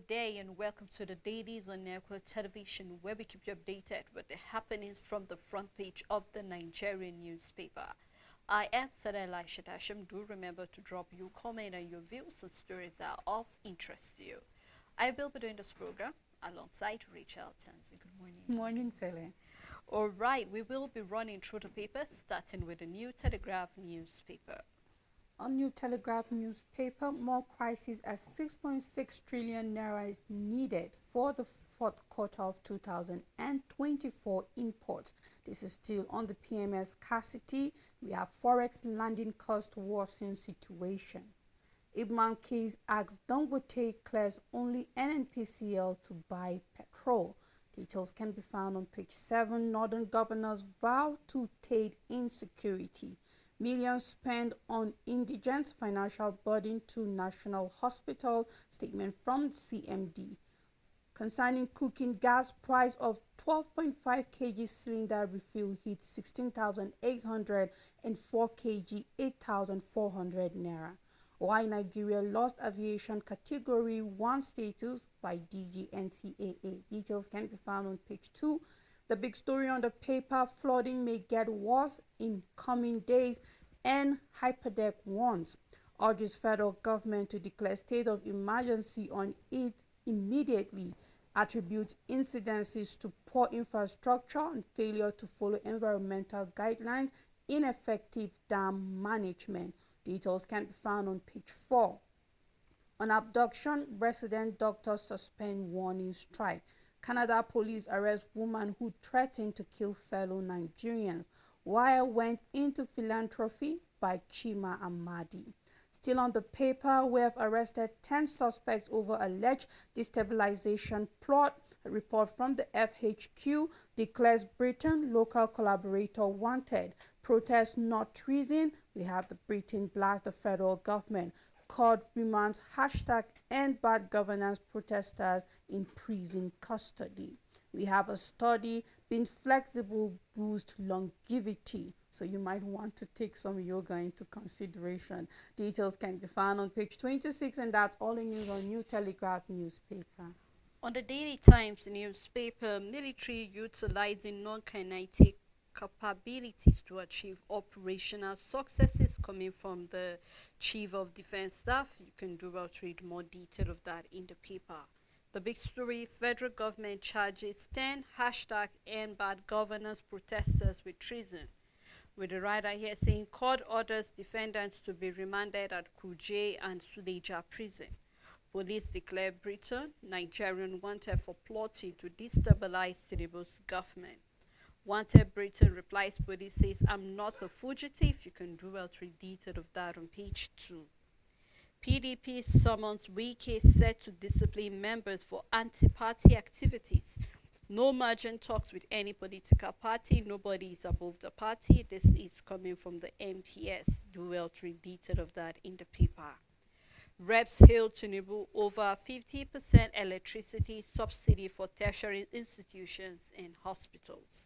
good day and welcome to the Dailies on Network Television, where we keep you updated with the happenings from the front page of the Nigerian newspaper. I am Sada Elisha Tasham. Do remember to drop your comment and your views on stories that are of interest to you. I will be doing this program alongside Rachel Tamsi. Good morning. Morning, Sele. All right, we will be running through the papers, starting with the New Telegraph newspaper. On New Telegraph newspaper, more crisis as 6.6 trillion naira is needed for the fourth quarter of 2024 import. This is still on the PMS scarcity. We have forex landing cost worsening situation. Ibman case asks Dangote clears only NNPCL to buy petrol. Details can be found on page 7. Northern governors vow to tame insecurity. Millions spent on indigent financial burden to National Hospital. Statement from CMD. Concerning cooking gas, price of 12.5 kg cylinder refill hit 16,800 and 4 kg 8,400 naira. Why Nigeria lost aviation category 1 status by DG NCAA. Details can be found on page 2. The big story on the paper, flooding may get worse in coming days, and Hyperdeck warns, urges federal government to declare state of emergency on it immediately, attributes incidences to poor infrastructure and failure to follow environmental guidelines, ineffective dam management. Details can be found on page 4. On abduction, resident doctors suspend warning strike. Canada police arrest woman who threatened to kill fellow Nigerians. Wire went into philanthropy by Chima Amadi. Still on the paper, we have arrested 10 suspects over alleged destabilization plot. A report from the FHQ declares Britain local collaborator wanted. Protest not treason. We have the Britain blast the federal government. Court remands #end bad governance protesters in prison custody. We have a study, being flexible boost longevity. So you might want to take some yoga into consideration. Details can be found on page 26, and that's all the news on New Telegraph newspaper. On the Daily Times newspaper, military utilizing non-kinetic capabilities to achieve operational successes, coming from the Chief of Defense Staff. You can do well to read more detail of that in the paper. The big story, federal government charges 10 #end bad governance protesters with treason. With the writer here saying court orders defendants to be remanded at Kuje and Suleja prison. Police declare Britain, Nigerian wanted for plotting to destabilize Tinubu's government. Wanted Britain replies, police says, I'm not a fugitive. You can do well to read detail of that on page 2. PDP summons Wike set to discipline members for anti-party activities. No margin talks with any political party. Nobody is above the party. This is coming from the MPS. Do well to read detail of that in the paper. Reps hail Tinubu over 50% electricity subsidy for tertiary institutions and hospitals.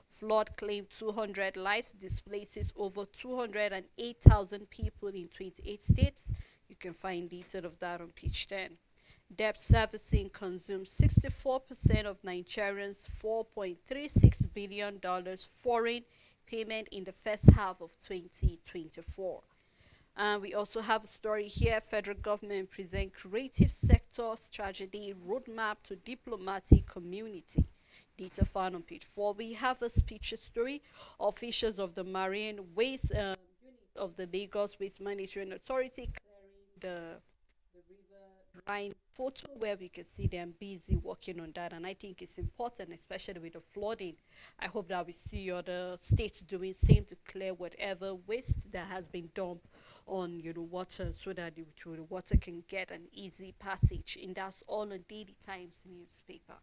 Flood claimed 200 lives, displaces over 208,000 people in 28 states. You can find detail of that on page 10. Debt servicing consumes 64% of Nigerians' $4.36 billion foreign payment in the first half of 2024. And we also have a story here. Federal government present creative sector strategy roadmap to diplomatic community. Detail found on page 4. We have a speech story. Officials of the Marine Waste Unit of the Lagos Waste Management Authority clearing the river Rhine photo, where we can see them busy working on that, and I think it's important, especially with the flooding. I hope that we see other states doing same to clear whatever waste that has been dumped on water, so that the water can get an easy passage. And that's all on Daily Times newspaper.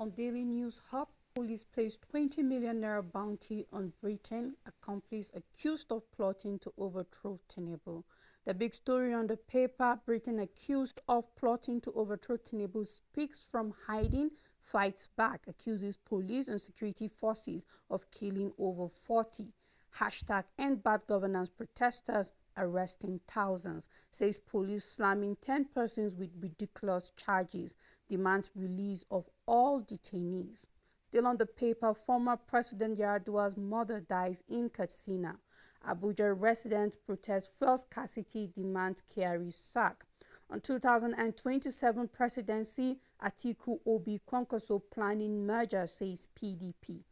On Daily News Hub, police placed 20 million naira bounty on Britain, accomplice accused of plotting to overthrow Tinubu. The big story on the paper, Britain accused of plotting to overthrow Tinubu speaks from hiding, fights back, accuses police and security forces of killing over 40. Hashtag end bad governance protesters arresting thousands. Says police slamming 10 persons with ridiculous charges. Demands release of all detainees. Still on the paper, former President Yar'Adua's mother dies in Katsina. Abuja residents protest fuel scarcity, demand Kyari's sack. On 2027 presidency, Atiku Obi Kwankwaso planning merger, says PDP.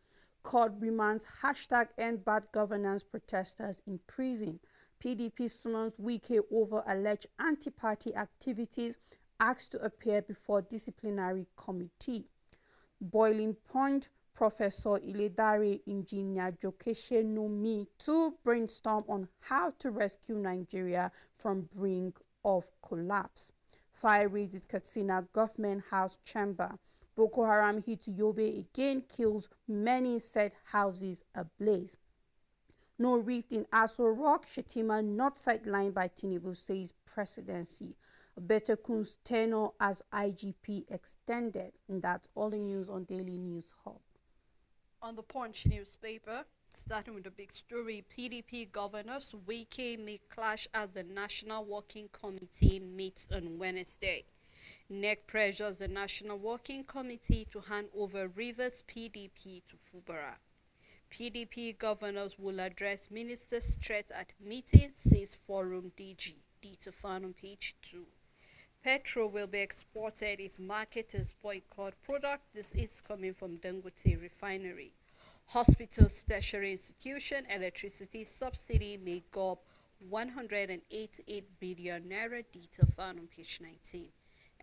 Court remands hashtag end bad governance protesters in prison. PDP summons Wike over alleged anti-party activities, asked to appear before disciplinary committee. Boiling Point, Professor Iledare Engineer Jokeshe Nomi to brainstorm on how to rescue Nigeria from brink of collapse. Fire raises Katsina Government House Chamber. Boko Haram hit Yobe again, kills many, set houses ablaze. No rift in Aso Rock, Shetima not sidelined by Tinubu, says presidency. Better Kun's tenure as IGP extended. And that's all the news on Daily News Hub. On the Punch newspaper, starting with the big story, PDP governors Wike may clash as the National Working Committee meets on Wednesday. NEC pressures the National Working Committee to hand over Rivers PDP to Fubara. PDP governors will address ministers' threat at meeting, says Forum DG. Detail found on page 2. Petrol will be exported if marketers boycott product. This is coming from Dangote Refinery. Hospitals, tertiary institution, electricity subsidy may go up 188 billion naira. Detail found on page 19.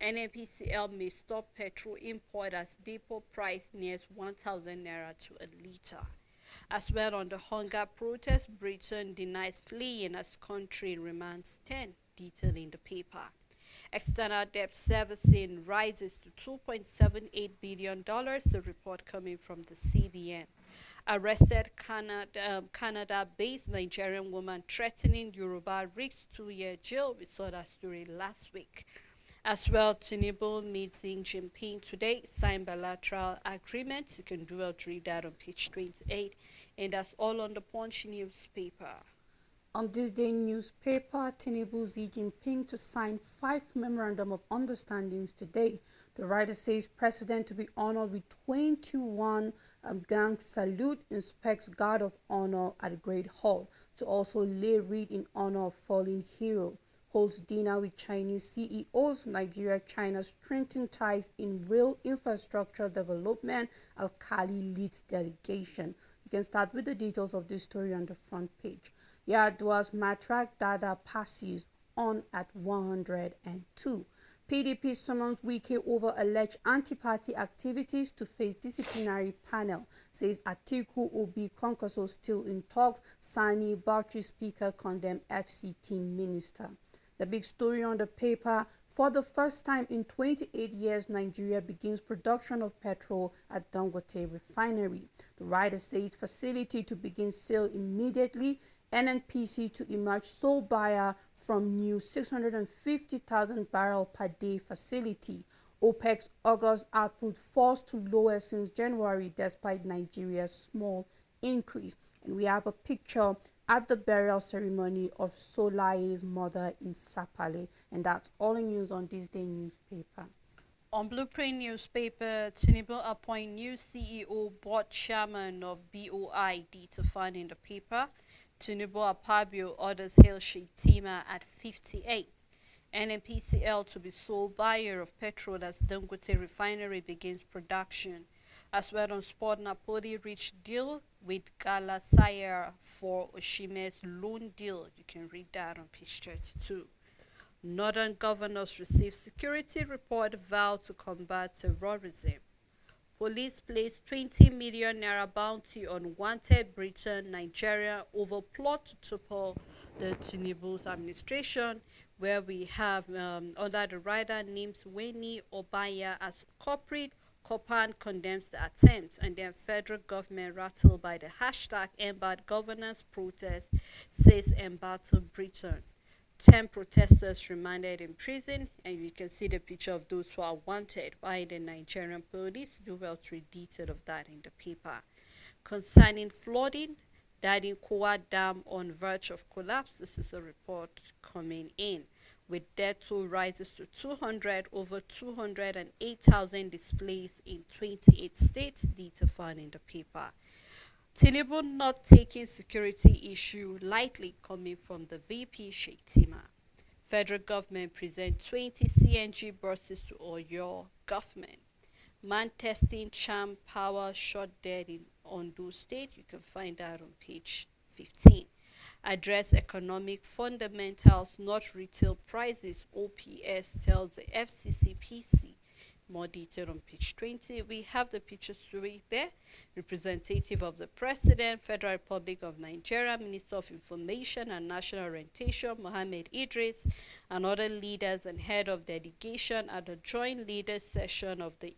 NNPCL may stop petrol import as depot price nears 1,000 naira to a litre. As well on the hunger protest, Britain denies fleeing as country remands 10. Detail in the paper. External debt servicing rises to $2.78 billion, the report coming from the CBN. Arrested Canada-based Nigerian woman threatening Yoruba risks 2-year jail. We saw that story last week. As well, Tinubu meets Xi Jinping today, signed bilateral agreement. You can do well to read that on page 28. And that's all on the Punch newspaper. On this day newspaper, Tinubu Xi Jinping to sign 5 memorandum of understandings today. The writer says president to be honored with 21 gang salute, inspects guard of honor at Great Hall, to also lay read in honor of fallen hero. Holds dinner with Chinese CEOs. Nigeria-China strengthen ties in rail infrastructure development. Al-Khali leads delegation. You can start with the details of this story on the front page. Yar'Adua's Matrak data passes on at 102. PDP summons Wike over alleged anti-party activities to face disciplinary panel, says Atiku Obi Kwankwaso still in talks. Sani Bauchi speaker condemn FCT minister. The big story on the paper, for the first time in 28 years, Nigeria begins production of petrol at Dangote Refinery. The writer says facility to begin sale immediately. NNPC to emerge sole buyer from new 650,000 barrel per day facility. OPEC's August output falls to lowest since January despite Nigeria's small increase. And we have a picture at the burial ceremony of Solaye's mother in Sapale. And that's all the news on this day newspaper. On Blueprint newspaper, Tinubu appoint new CEO, board chairman of BOI. Detail found in the paper. Tinubu Apabio orders hail Shetima at 58. NNPCL to be sole buyer of petrol as Dangote Refinery begins production. As well on Sport, Napoli reached deal with Galatasaray for Oshime's loan deal. You can read that on page 32. Northern governors receive security report vow to combat terrorism. Police placed 20 million naira bounty on wanted Britain, Nigeria over plot to topple the Tinubu's administration, where we have under the rider named Weni Obaya as culprit. Kopan condemns the attempt, and then federal government rattled by the hashtag Embed Governance protest, says embattle Britain. 10 protesters remanded in prison, and you can see the picture of those who are wanted by the Nigerian police. Do well to read detail of that in the paper. Concerning flooding, Dadinkowa Dam on verge of collapse. This is a report coming in. With death toll rises to 200, over 208,000 displaced in 28 states, data found in the paper. Tinubu not taking security issue lightly, coming from the VP Shetima. Federal government present 20 CNG buses to Oyo government. Man testing charm power shot dead in Ondo State. You can find that on page 15. Address economic fundamentals, not retail prices. OPS tells the FCCPC. More detail on page 20. We have the picture story there. Representative of the President, Federal Republic of Nigeria, Minister of Information and National Orientation, Mohammed Idris, and other leaders and head of delegation at the joint leaders session of the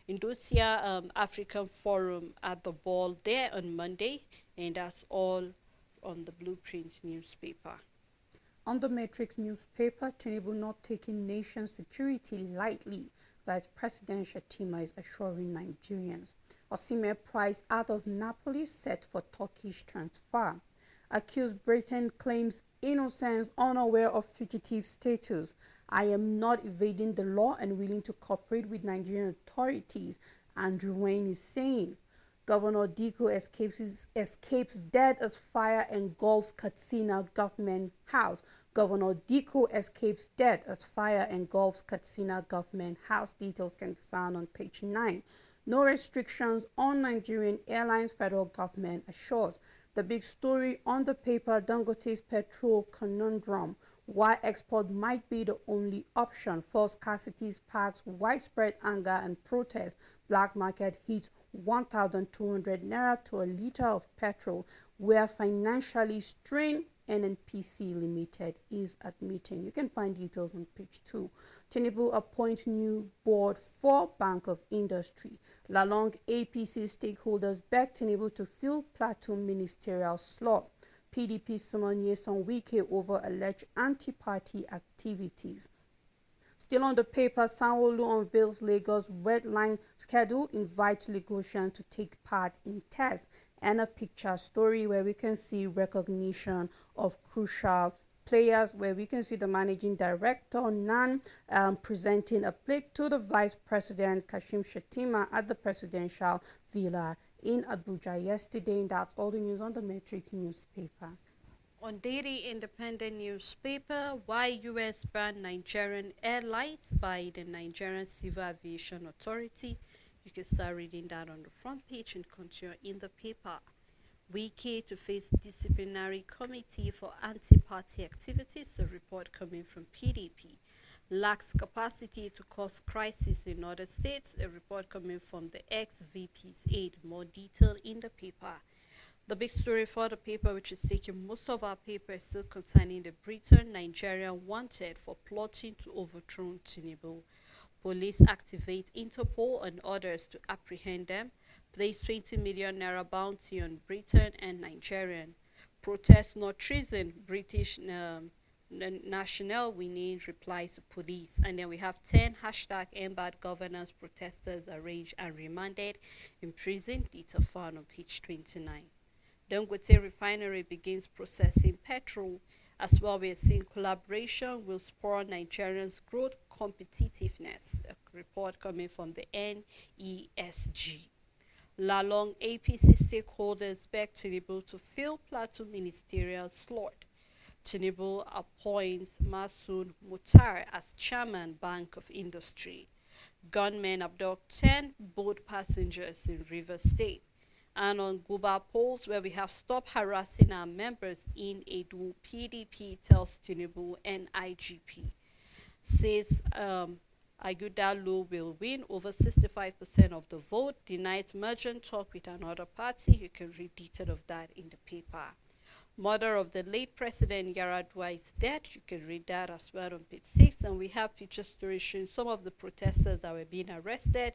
Indonesia African Forum at the ball there on Monday. And that's all on the Blueprint newspaper. On the Matrix newspaper, Tinubu not taking nation security lightly, Vice President Shetima is assuring Nigerians. Osimhen prize out of Napoli set for Turkish transfer. Accused Britain claims innocence, unaware of fugitive status. I am not evading the law and willing to cooperate with Nigerian authorities, Andrew Wayne is saying. Governor Diko escapes death as fire engulfs Katsina government house. Governor Diko escapes death as fire engulfs Katsina government house. Details can be found on page 9. No restrictions on Nigerian Airlines, federal government assures. The big story on the paper, Dangote's petrol conundrum. Why export might be the only option. False scarcity sparks widespread anger and protest. Black market hits 1,200 naira to a liter of petrol. Where financially strained, NNPC Limited is admitting. You can find details on page 2. Tinubu appoints new board for Bank of Industry. Lalong APC stakeholders beg Tinubu to fill plateau ministerial slot. PDP summon Nyesom Wike over alleged anti-party activities. Still on the paper, Sanwo-Olu unveils Lagos red line schedule, invites Lagosians to take part in tests, and a picture story where we can see recognition of crucial players, where we can see the managing director Nan presenting a plate to the vice president Kashim Shettima at the presidential villa in Abuja yesterday. And that's all the news on the Matrix newspaper. On Daily Independent newspaper, why U.S. banned Nigerian airlines by the Nigerian Civil Aviation Authority. You can start reading that on the front page and continue in the paper. Wike to face disciplinary committee for anti-party activities, a report coming from PDP. Lacks capacity to cause crisis in other states, a report coming from the ex-VP's aide. More detail in the paper. The big story for the paper, which is taking most of our paper, is still concerning the Britain-Nigeria wanted for plotting to overthrow Tinubu. Police activate Interpol and others to apprehend them. Place 20 million naira bounty on Britain and Nigerian. Protest not treason. British national we need, replies to police. And then we have 10 #embed governance protesters arraigned and remanded in prison. Data found on page 29. Dangote refinery begins processing petrol. As well, we are seeing collaboration will spur Nigerians' growth competitiveness. A report coming from the NESG. Lalong APC stakeholders beg Tinubu to fill plateau ministerial slot. Tinubu appoints Masood Mutar as chairman Bank of Industry. Gunmen abduct 10 boat passengers in River State. And on Guba polls, where we have stop harassing our members in Edu, PDP tells Tinubu and IGP. Says Agudalo will win over 65% of the vote, denies merchant talk with another party. You can read detail of that in the paper. Mother of the late President Yaradua is dead. You can read that as well on page 6. And we have picture stories showing some of the protesters that were being arrested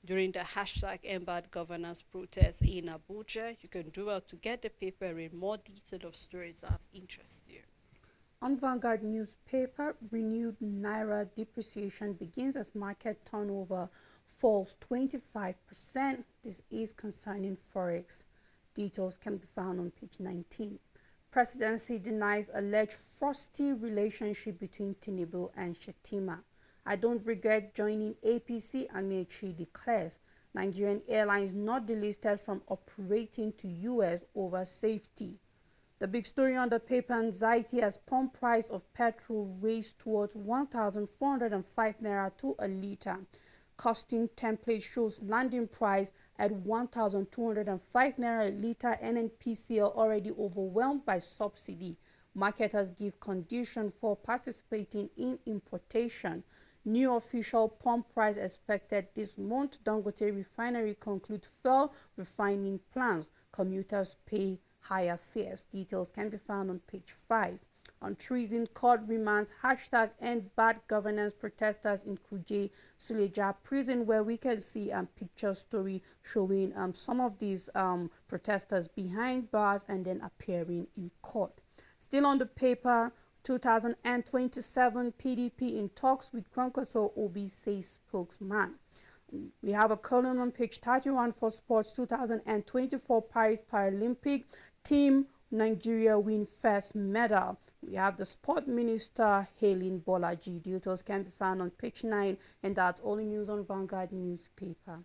during the #embed governance protest in Abuja. You can do well to get the paper and read more detail of stories of interest here. On Vanguard newspaper, renewed Naira depreciation begins as market turnover falls 25%. This is concerning Forex. Details can be found on page 19. Presidency denies alleged frosty relationship between Tinubu and Shettima. I don't regret joining APC, Amechi declares. Nigerian Airlines not delisted from operating to US over safety. The big story on the paper: anxiety as pump price of petrol raised towards 1,405 naira to a litre. Costing template shows landing price at 1,205 naira a litre. NNPCL already overwhelmed by subsidy. Marketers give condition for participating in importation. New official pump price expected this month. Dangote refinery conclude fell refining plans. Commuters pay higher fares. Details can be found on page 5. On treason, court remands #end bad governance protesters in Kuje Suleja prison, where we can see a picture story showing some of these protesters behind bars and then appearing in court. Still on the paper, 2027 PDP in talks with Kwankwaso Obi, says spokesman. We have a column on page 31 for sports. 2024 Paris Paralympic team Nigeria win first medal. We have the sport minister hailing Bolaji. Details can be found on page 9, and that's all the news on Vanguard newspaper.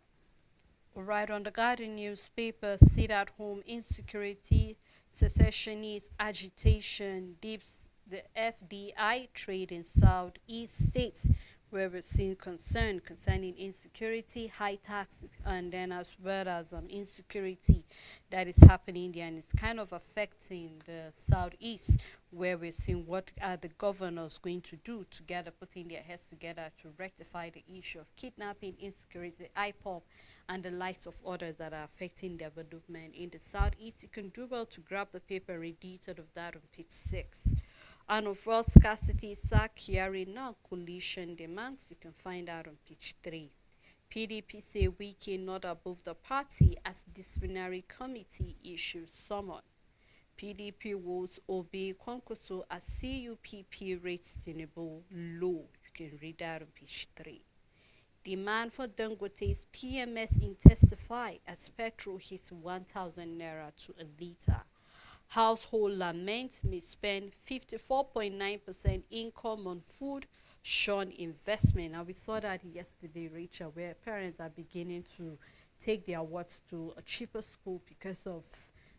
Right, on the Guardian newspaper, sit at home insecurity, secessionist agitation dips the FDI trade in Southeast states, where we're seeing concern concerning insecurity, high taxes, and then as well as insecurity that is happening there, and it's kind of affecting the Southeast, where we're seeing what are the governors going to do together, putting their heads together to rectify the issue of kidnapping, insecurity, IPOP, and the likes of others that are affecting development in the Southeast. You can do well to grab the paper, read detail of that on page 6. And overall scarcity, SAC hearing now coalition demands. You can find out on page 3. PDP say Wiki not above the party as disciplinary committee issues summon. PDP woes obey Kwankwaso as CUPP rates Tinubu low. You can read that on page 3. Demand for Dangote's PMS intensify as petrol hits 1,000 naira to a litre. Household lament may spend 54.9% income on food, shun investment. And we saw that yesterday, Rachel, where parents are beginning to take their wards to a cheaper school because of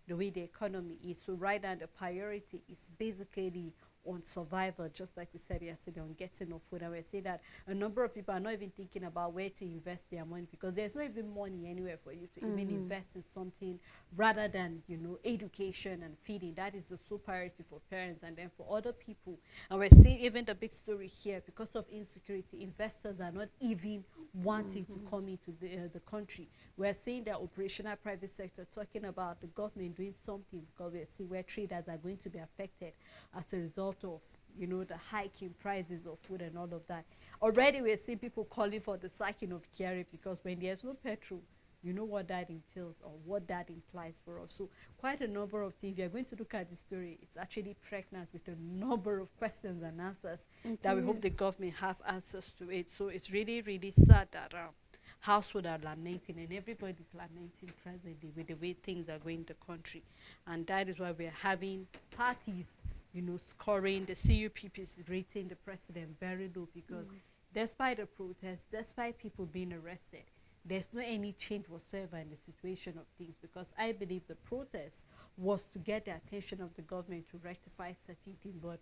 the way the economy is. So right now the priority is basically on survival, just like we said yesterday, on getting enough food. And we say that a number of people are not even thinking about where to invest their money, because there's not even money anywhere for you to even invest in something rather than, you know, education and feeding. That is the sole priority for parents and then for other people. And we're seeing even the big story here, because of insecurity, investors are not even wanting to come into the country. We're seeing the operational private sector talking about the government doing something, because we're seeing where traders are going to be affected as a result of, you know, the hike in prices of food and all of that. Already we're seeing people calling for the sacking of Kiari, because when there's no petrol, you know what that entails or what that implies for us. So quite a number of things. If you're going to look at the story, it's actually pregnant with a number of questions and answers that we hope the government have answers to it. So it's really, really sad that households are lamenting, and everybody's lamenting presently with the way things are going in the country. And that is why we're having parties, you know, scoring. The CUPP is rating the president very low, because despite the protests, despite people being arrested, there's no any change whatsoever in the situation of things, because I believe the protest was to get the attention of the government to rectify certain things. But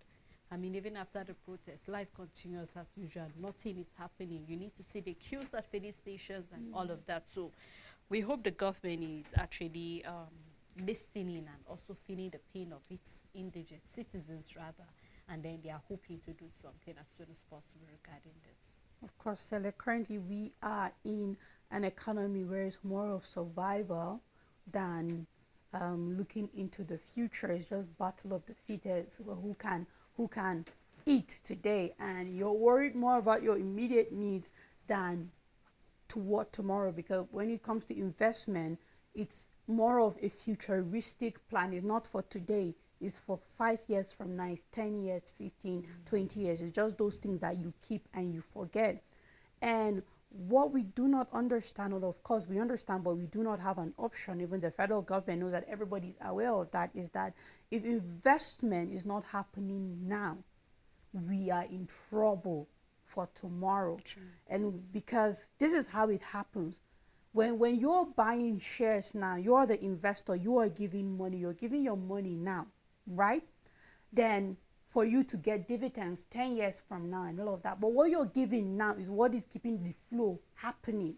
I mean, even after the protest, life continues as usual. Nothing is happening. You need to see the queues at filling stations and all of that. So we hope the government is actually listening and also feeling the pain of its indigent citizens rather, and then they are hoping to do something as soon as possible regarding this. Of course, Sele, currently we are in an economy where it's more of survival than looking into the future. It's just battle of the fittest, who can eat today, and you're worried more about your immediate needs than to what tomorrow, because when it comes to investment, it's more of a futuristic plan. It's not for today, it's for 5 years from now, it's 10 years, 15, 20 years. It's just those things that you keep and you forget. And What we do not understand, or of course we understand, but we do not have an option, even the federal government knows that, everybody is aware of that, is that if investment is not happening now, we are in trouble for tomorrow. True. And because this is how it happens. When you're buying shares now, you're the investor, you are giving money, you're giving your money now, right? Then for you to get dividends 10 years from now and all of that. But what you're giving now is what is keeping the flow happening,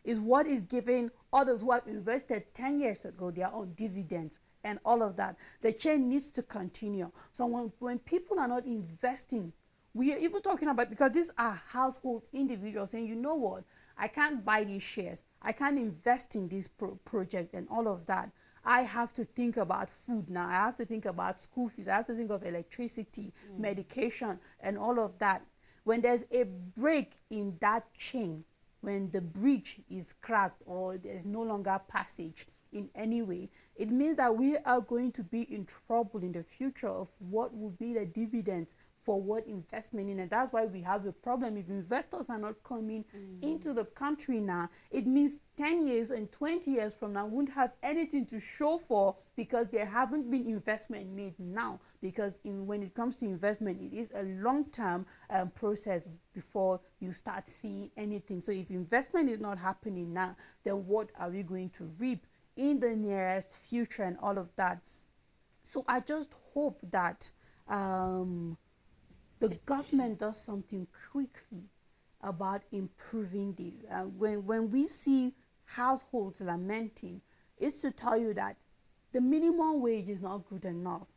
is what is giving others who have invested 10 years ago their own dividends and all of that. The chain needs to continue. So when people are not investing, we are even talking about, because these are household individuals saying, you know what, I can't buy these shares, I can't invest in this project and all of that. I have to think about food now, I have to think about school fees, I have to think of electricity, medication and all of that. When there's a break in that chain, when the bridge is cracked or there's no longer passage in any way, it means that we are going to be in trouble in the future of what will be the dividends for what investment in. And that's why we have a problem. If investors are not coming into the country now, it means 10 years and 20 years from now, we won't have anything to show for, because there haven't been investment made now. Because when it comes to investment, it is a long-term process before you start seeing anything. So if investment is not happening now, then what are we going to reap in the nearest future and all of that? So I just hope that the government does something quickly about improving this. When we see households lamenting, it's to tell you that the minimum wage is not good enough.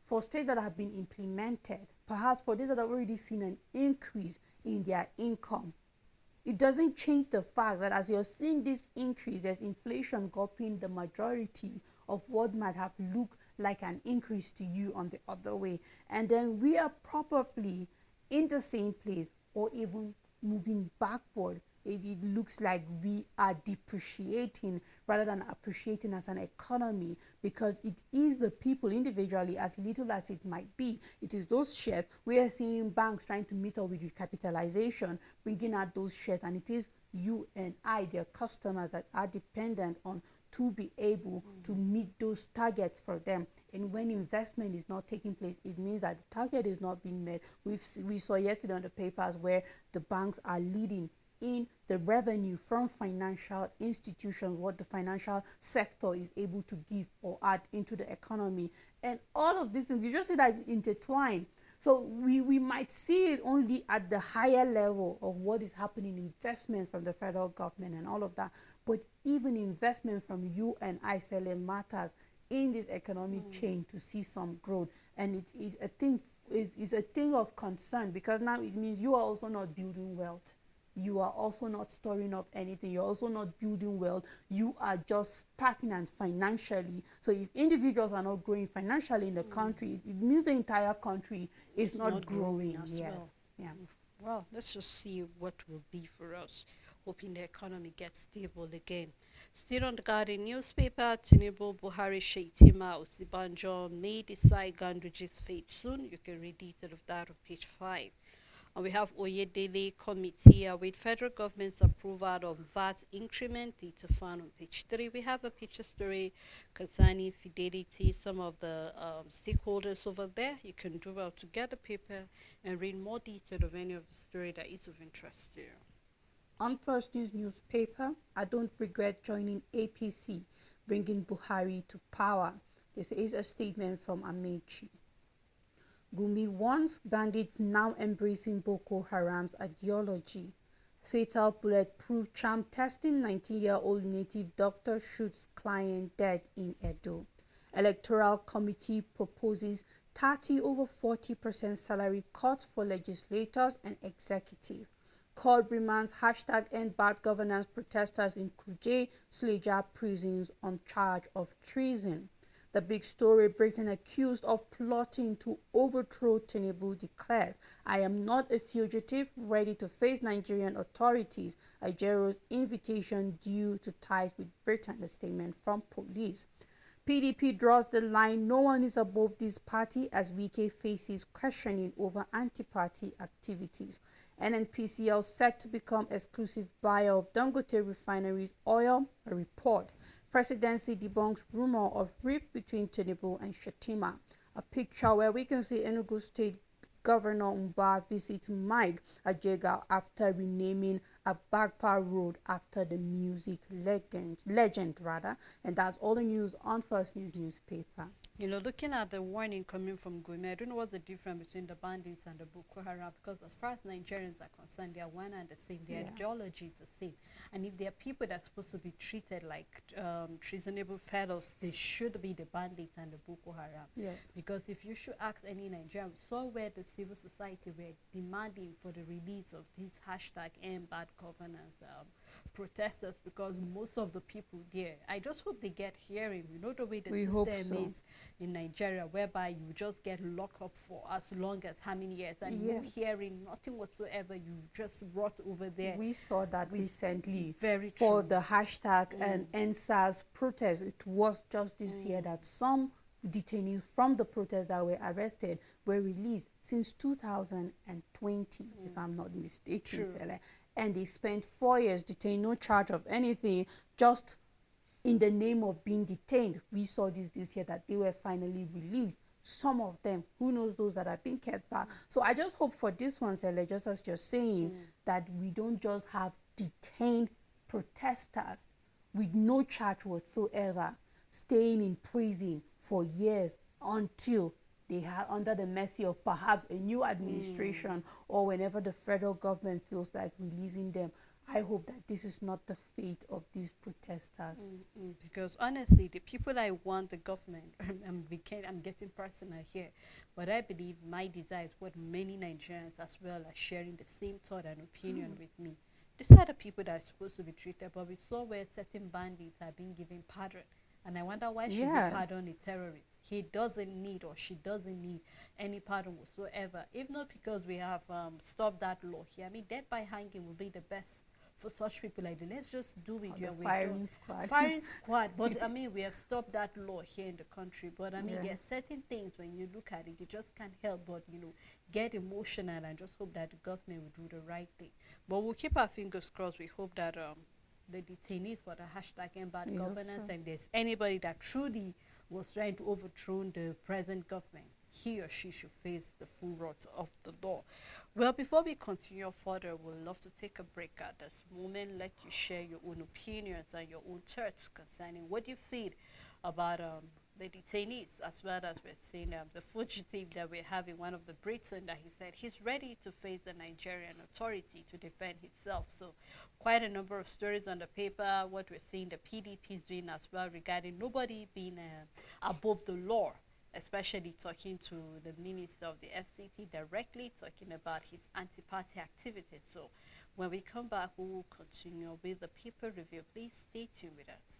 For states that have been implemented, perhaps for those that have already seen an increase in their income, it doesn't change the fact that as you're seeing this increase, there's inflation gulping the majority of what might have looked like an increase to you on the other way. And then we are probably in the same place or even moving backward. It looks like we are depreciating rather than appreciating as an economy, because it is the people individually, as little as it might be. It is those shares. We are seeing banks trying to meet up with recapitalization, bringing out those shares, and it is you and I, their customers, that are dependent on to be able to meet those targets for them. And when investment is not taking place, it means that the target is not being met. We saw yesterday on the papers where the banks are leading in the revenue from financial institutions, what the financial sector is able to give or add into the economy. And all of these things, you just see that it's intertwined. So we might see it only at the higher level of what is happening, investments from the federal government and all of that. But even investment from you and I selling matters in this economic chain to see some growth. And it is a thing, it's a thing of concern, because now it means you are also not building wealth. You are also not storing up anything. You're also not building wealth. You are just stagnant financially. So if individuals are not growing financially in the country, it means the entire country is not growing. as Yes. well. Yeah. Well, let's just see what will be for us, hoping the economy gets stable again. Still on the Guardian newspaper, Tinubu, Buhari, Sheitima, Osibanjo may decide Ganduji's fate soon. You can read detail of that on page 5. And we have Oyedele committee with federal government's approval of VAT increment, data found on page 3. We have a picture story concerning Fidelity, some of the stakeholders over there. You can do well to get the paper and read more detail of any of the story that is of interest to you. On First News newspaper, I don't regret joining APC, bringing Buhari to power. This is a statement from Amechi. Gumi warns bandits now embracing Boko Haram's ideology. Fatal bulletproof charm testing, 19-year-old native doctor shoots client dead in Edo. Electoral committee proposes 30/40% salary cut for legislators and executive. Court remands #end bad governance protesters in Kuje, Suleja prisons on charge of treason. The big story: Britain accused of plotting to overthrow Tinubu declares, I am not a fugitive, ready to face Nigerian authorities. Ajero's invitation due to ties with Britain, a statement from police. PDP draws the line. No one is above this party as Wike faces questioning over anti-party activities. NNPCL set to become exclusive buyer of Dangote refinery's oil, a report. Presidency debunks rumor of rift between Tinubu and Shatima. A picture where we can see Enugu State Governor Mba visits Mike Ajega after renaming a Bagpa road after the music legend rather. And that's all the news on First News newspaper. You know, looking at the warning coming from Gumi, I don't know what's the difference between the bandits and the Boko Haram, because as far as Nigerians are concerned, they are one and the same. Their ideology is the same. And if there are people that are supposed to be treated like treasonable fellows, they should be the bandits and the Boko Haram. Yes. Because if you should ask any Nigerian, we saw where the civil society were demanding for the release of this hashtag end bad governance protesters, because most of the people there, I just hope they get hearing. You know the way the system is in Nigeria, whereby you just get locked up for as long as how many years, and no hearing, nothing whatsoever. You just rot over there. We saw that recently. Very for true. the hashtag and NSAS protest. It was just this year that some detainees from the protests that were arrested were released since 2020, if I'm not mistaken. And they spent 4 years detained, no charge of anything, just in the name of being detained. We saw this year that they were finally released. Some of them, who knows, those that have been kept back. So I just hope for this one, Sele, just as you're saying, that we don't just have detained protesters with no charge whatsoever staying in prison for years until they are under the mercy of perhaps a new administration or whenever the federal government feels like releasing them. I hope that this is not the fate of these protesters. Because honestly, the people I want the government, I'm getting personal here, but I believe my desire is what many Nigerians as well are sharing the same thought and opinion with me. These are the people that are supposed to be treated, but we saw where certain bandits are being given pardon. And I wonder why should we pardon a terrorist? He doesn't need, or she doesn't need, any pardon whatsoever. If not because we have stopped that law here. I mean, death by hanging will be the best for such people like that. Let's just do it. The firing squad. Firing squad. But I mean, we have stopped that law here in the country. But I mean, there are certain things when you look at it, you just can't help but, you know, get emotional and just hope that the government will do the right thing. But we'll keep our fingers crossed. We hope that the detainees for the hashtag end bad governance, and there's anybody that truly was trying to overthrow the present government, he or she should face the full wrath of the law. Well, before we continue further, we'd love to take a break at this moment, let you share your own opinions and your own thoughts concerning what you feel about the detainees, as well as we're seeing the fugitive that we have in one of the Britain, that he said he's ready to face the Nigerian authority to defend himself. So quite a number of stories on the paper, what we're seeing the PDP is doing as well regarding nobody being above the law, especially talking to the Minister of the FCT directly, talking about his anti-party activities. So when we come back, we will continue with the paper review. Please stay tuned with us.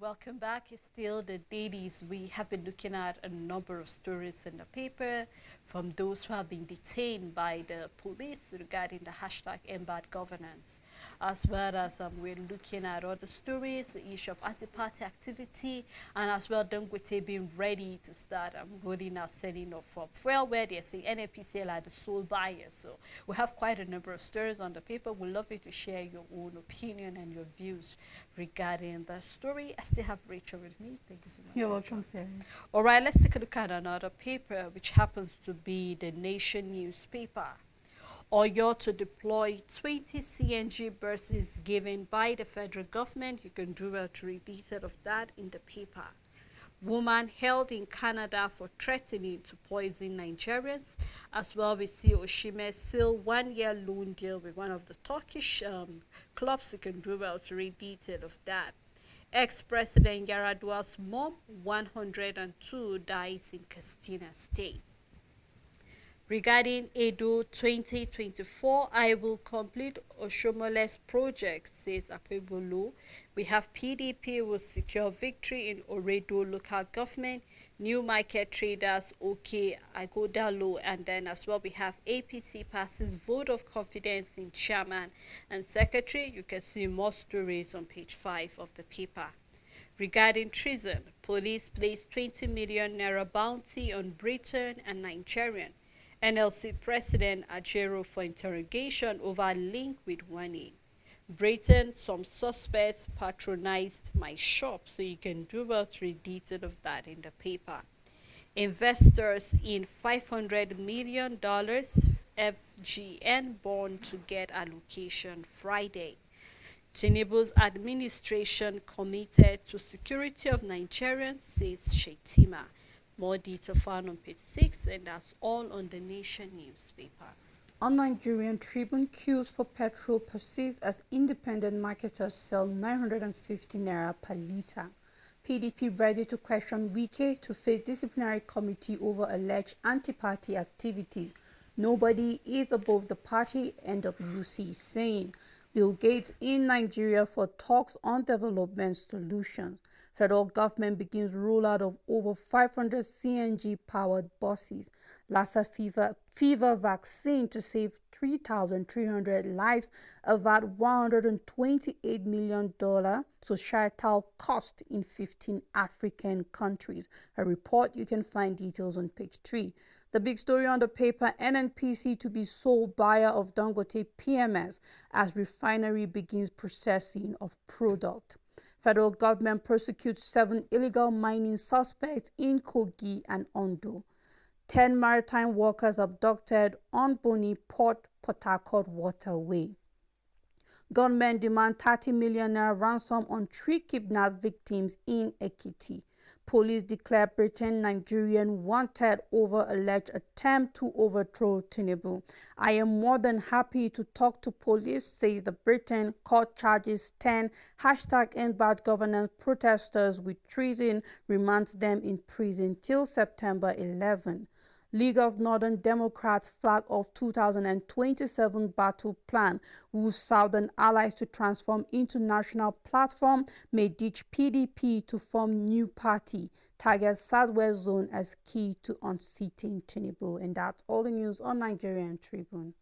Welcome back. It's still the dailies. We have been looking at a number of stories in the paper from those who have been detained by the police regarding the hashtag end bad governance, as well as we're looking at other stories, the issue of anti-party activity, and as well Dangote being ready to start rolling out selling of fuel, where they're saying NNPCL are the sole buyers. So we have quite a number of stories on the paper. We'd love you to share your own opinion and your views regarding the story. I still have Rachel with me. Thank you so much. You're welcome, Sarah. All right, let's take a look at another paper, which happens to be the Nation newspaper. Oyo to deploy 20 CNG buses given by the federal government. You can do well to read detail of that in the paper. Woman held in Canada for threatening to poison Nigerians. As well, we see Osimhen seal 1 year loan deal with one of the Turkish clubs. You can do well to read detail of that. Ex-President Yaradua's mom, 102, dies in Katsina State. Regarding Edo 2024, I will complete Oshomole's project, says Akpebolo. We have PDP will secure victory in Oredo local government. New market traders, okay, I go down low. And then as well, we have APC passes vote of confidence in chairman and secretary. You can see more stories on page 5 of the paper. Regarding treason, police placed 20 million naira bounty on Britain and Nigerian. NLC President Ajero for interrogation over link with Wani. Britain, some suspects patronized my shop, so you can do well to read detail of that in the paper. Investors in $500 million FGN bond to get allocation Friday. Tinubu's administration committed to security of Nigerians, says Shetima. More detail found on page 6, and that's all on the Nation newspaper. On Nigerian Tribune, queues for petrol persist as independent marketers sell 950 naira per litre. PDP ready to question Wike to face disciplinary committee over alleged anti-party activities. Nobody is above the party, NWC saying. Bill Gates in Nigeria for talks on development solutions. Federal government begins rollout of over 500 CNG-powered buses. Lassa fever vaccine to save 3,300 lives, about $128 million societal cost in 15 African countries. A report, you can find details on page 3. The big story on the paper, NNPC to be sole buyer of Dangote PMS as refinery begins processing of product. Federal government prosecutes 7 illegal mining suspects in Kogi and Ondo. 10 maritime workers abducted on Bonny Port Harcourt waterway. Gunmen demand 30 million naira ransom on 3 kidnapped victims in Ekiti. Police declare Britain Nigerian wanted over alleged attempt to overthrow Tinubu. I am more than happy to talk to police, says the Britain. Court charges 10 #end bad governance protesters with treason, remands them in prison till September 11. League of Northern Democrats flag off 2027 battle plan, whose southern allies to transform into national platform may ditch PDP to form new party, targets Southwest Zone as key to unseating Tinubu. And that's all the news on Nigerian Tribune.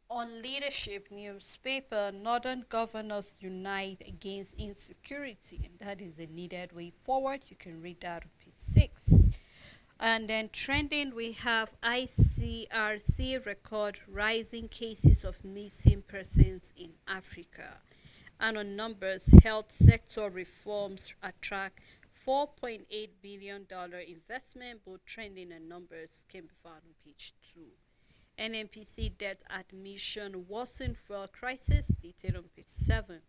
On leadership newspaper, Northern governors unite against insecurity, and that is the needed way forward. You can read that on page 6. And then trending, we have ICRC record rising cases of missing persons in Africa. And on numbers, health sector reforms attract $4.8 billion investment. Both trending and numbers can be found on page 2. NNPC debt admission worsened fuel crisis, detailed on page 7.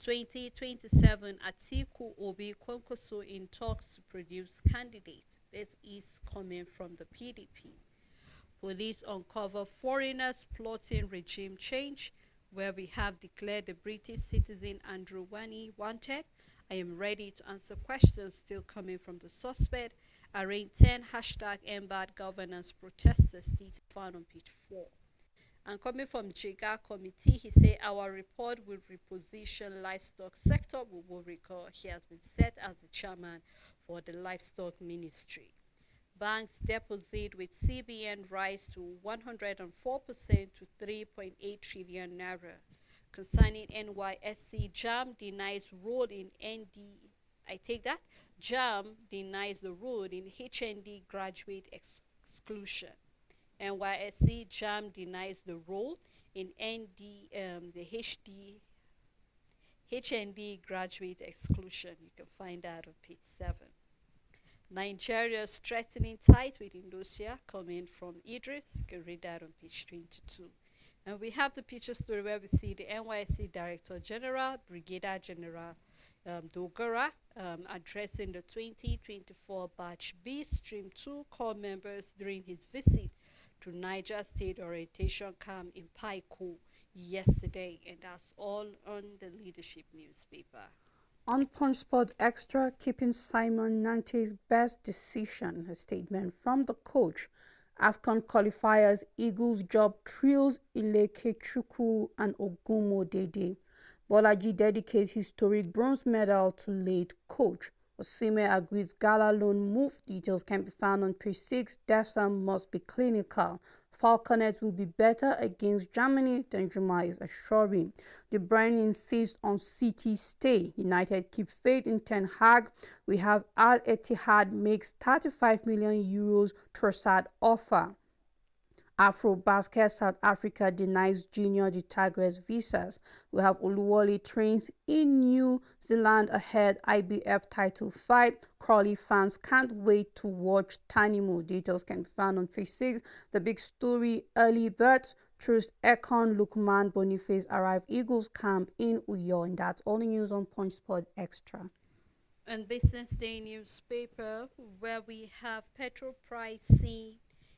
2027 Atiku Obi Kwankwaso in talks to produce candidates. This is coming from the PDP. Police uncover foreigners plotting regime change, where we have declared the British citizen Andrew Wani wanted. I am ready to answer questions still coming from the suspect. Arraign 10 #embed governance protesters, detail found on page 4. And coming from JIGA committee, he said our report will reposition livestock sector. We will recall he has been set as the chairman for the livestock ministry. Banks deposit with CBN rise to 104% to 3.8 trillion naira. Concerning NYSC, JAM denies role in ND. I take that. JAM denies the role in HND graduate exclusion. NYSC JAM denies the role in HND graduate exclusion. You can find that on page 7. Nigeria strengthening ties with Indonesia, coming from Idris. You can read that on page 22. And we have the picture story where we see the NYSC Director General, Brigadier General Dogara, addressing the 2024 Batch B Stream 2 core members during his visit to Niger State orientation camp in Paiko yesterday, and that's all on the leadership newspaper. On Punch Sport Extra, keeping Simon Nante's best decision, a statement from the coach. AFCON qualifiers, Eagles job thrills Ileke Chukwu and Ogumo Dede. Bolaji dedicates historic bronze medal to late coach. Osime agrees Gala loan move. Details can be found on page 6. Dessa must be clinical. Falconet will be better against Germany than Juma is assuring. De Bruyne insists on City stay. United keep faith in Ten Hag. We have Al Etihad makes 35 million euros Trossard offer. Afrobasket South Africa denies Junior the Tigers visas. We have Oluwole trains in New Zealand ahead IBF title fight. Crawley fans can't wait to watch Tanimo. Details can be found on page 6. The big story, early birds. Trust Ekon, Lukman, Boniface arrive Eagles camp in Uyo. And that's all the news on Punch Sport Extra. And Business Day newspaper, where we have petrol pricing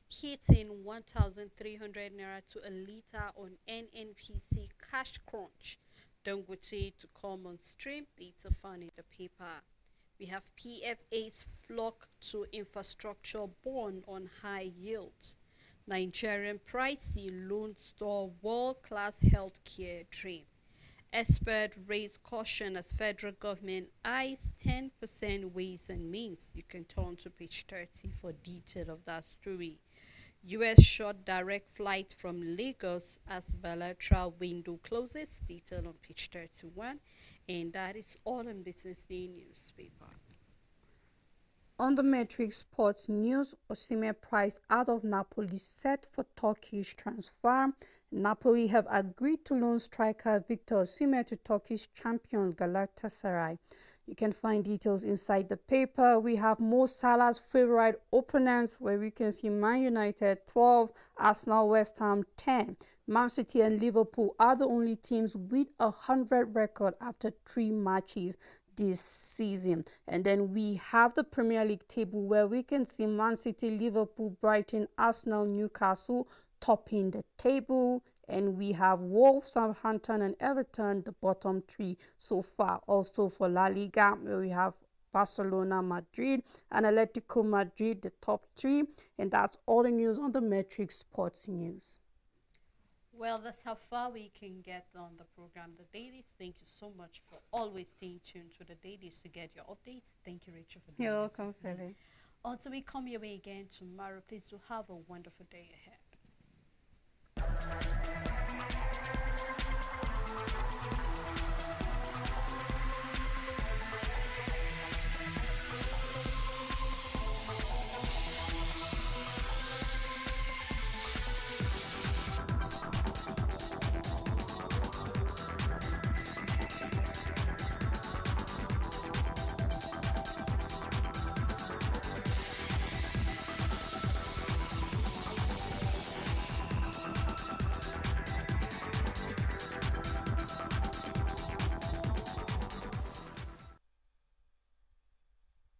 hitting 1,300 naira to a liter on NNPC cash crunch. Dangote to come on stream, data found in the paper. We have PFA's flock to infrastructure bond on high yields. Nigerian pricey loan store world-class healthcare dream. Expert raise caution as federal government eyes 10% ways and means. You can turn to page 30 for detail of that story. US short direct flight from Lagos as bilateral window closes. Detail on page 31. And that is all in Business Day newspaper. On the Matrix Sports News, Osimhen price out of Napoli set for Turkish transfer. Napoli have agreed to loan striker Victor Osimhen to Turkish champions Galatasaray. You can find details inside the paper. We have Mo Salah's favorite opponents, where we can see Man United 12, Arsenal, West Ham 10. Man City and Liverpool are the only teams with a 100 record after 3 matches this season. And then we have the Premier League table, where we can see Man City, Liverpool, Brighton, Arsenal, Newcastle topping the table. And we have Wolves, Southampton, and Everton, the bottom 3 so far. Also for La Liga, where we have Barcelona, Madrid, and Atletico Madrid, the top 3. And that's all the news on the Metric Sports News. Well, that's how far we can get on the program, The Dailies. Thank you so much for always staying tuned to The Dailies to get your updates. Thank you, Rachel, for being You're welcome, Sally. Until we come your way again tomorrow, please do have a wonderful day ahead.